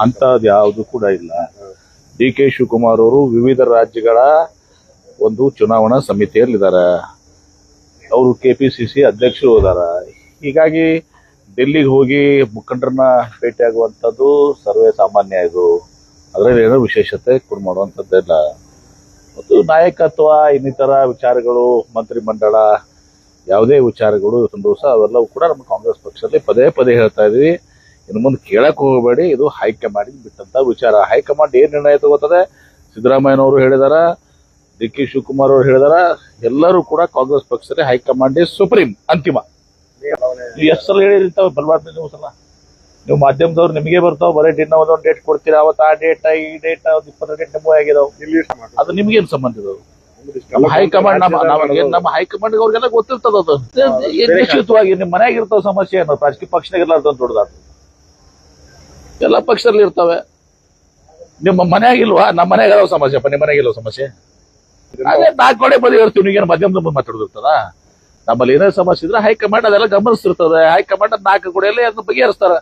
ಅಂತದ್ ಯಾವುದು ಕೂಡ ಇಲ್ಲ. ಡಿ ಕೆ ಶಿವಕುಮಾರ್ ಅವರು ವಿವಿಧ ರಾಜ್ಯಗಳ ಒಂದು ಚುನಾವಣಾ ಸಮಿತಿಯಲ್ಲಿದ್ದಾರೆ. ಅವರು ಕೆಪಿಸಿಸಿ ಅಧ್ಯಕ್ಷರು ಇದಾರ. ಹೀಗಾಗಿ ಡೆಲ್ಲಿಗೆ ಹೋಗಿ ಮುಖಂಡರನ್ನ ಭೇಟಿಯಾಗುವಂಥದ್ದು ಸರ್ವೇ ಸಾಮಾನ್ಯ. ಇದು ಅದರಲ್ಲಿ ಏನೋ ವಿಶೇಷತೆ ಮಾಡುವಂಥದ್ದಿಲ್ಲ. ಮತ್ತು ನಾಯಕತ್ವ ಇನ್ನಿತರ ವಿಚಾರಗಳು, ಮಂತ್ರಿಮಂಡಲ ಯಾವುದೇ ವಿಚಾರಗಳು ಇವತ್ತೊಂದು ದಿವಸ ಅವೆಲ್ಲವೂ ಕೂಡ ನಮ್ಮ ಕಾಂಗ್ರೆಸ್ ಪಕ್ಷದಲ್ಲಿ ಪದೇ ಪದೇ ಹೇಳ್ತಾ ಇದೀವಿ. ಇನ್ನು ಮುಂದೆ ಕೇಳಕ್ ಹೋಗಬೇಡಿ, ಇದು ಹೈಕಮಾಂಡ್ ಬಿಟ್ಟಂತ ವಿಚಾರ. ಹೈಕಮಾಂಡ್ ಏನ್ ನಿರ್ಣಯ ತಗೋತದೆ, ಸಿದ್ದರಾಮಯ್ಯನವರು ಹೇಳಿದಾರ, ಡಿ ಕೆ ಶಿವಕುಮಾರ್ ಅವರು ಹೇಳಿದಾರ, ಎಲ್ಲರೂ ಕೂಡ ಕಾಂಗ್ರೆಸ್ ಪಕ್ಷದಲ್ಲಿ ಹೈಕಮಾಂಡ್ ಸುಪ್ರೀಂ ಅಂತಿಮ. ನೀವು ಎಷ್ಟು ಸಲ ಹೇಳಿರ್ತಾವೆ ಬಲವಾದ ನೀವು ಸಲ, ನೀವು ಮಾಧ್ಯಮದವ್ರು ನಿಮಗೆ ಬರ್ತಾವ, ಬರೀ ದಿನ ಒಂದೊಂದು ಡೇಟ್ ಕೊಡ್ತೀರಾ, ಅವತ್ತು ಆ ಡೇಟ್ ಈ ಡೇಟ್ 20 ಡೇಟ್ ನಿಮಗೆ ಆಗಿದಾವ್. ಅದು ನಿಮ್ಗೇನು ಸಂಬಂಧ ಇದಾವೆ? ನಮ್ಮ ಹೈಕಮಾಂಡ್ ನಮ್ಮ ಹೈಕಮಾಂಡ್ ಅವ್ರಿಗೆಲ್ಲ ಗೊತ್ತಿರ್ತದ. ಅದು ನಿಶ್ಚಿತವಾಗಿ ನಿಮ್ಮ ಮನೆಯಾಗ ಇರ್ತಾವ ಸಮಸ್ಯೆ ಏನೋ, ರಾಜಕೀಯ ಪಕ್ಷನಾಗೆಲ್ಲ ದೊಡ್ಡದಾದ ಎಲ್ಲ ಪಕ್ಷದಲ್ಲಿ ಇರ್ತವೆ. ನಿಮ್ಮ ಮನೆಯಾಗಿಲ್ವಾ? ನಮ್ಮ ಮನೆಯಾಗ ಸಮಸ್ಯೆಪ್ಪ, ನಿಮ್ಮ ಮನೆಯಾಗಿಲ್ವ ಸಮಸ್ಯೆ? ಅದೇ 4 ಕಡೆ ಬದಿ ಹೇಳ್ತೀವಿ. ನೀವೇನು ಮಧ್ಯಮ ಮಾತಾಡೋದಿರ್ತದ? ನಮ್ಮಲ್ಲಿ ಏನೇ ಸಮಸ್ಯೆ ಇದ್ರೆ ಹೈಕಮಾಂಡ್ ಅದೆಲ್ಲ ಗಮನಿಸ್ತಿರ್ತದೆ. ಹೈಕಮಾಂಡ್ 4 ಕಡೆಯಲ್ಲಿ ಅದನ್ನ ಬಗೆಹರಿಸ್ತಾರ.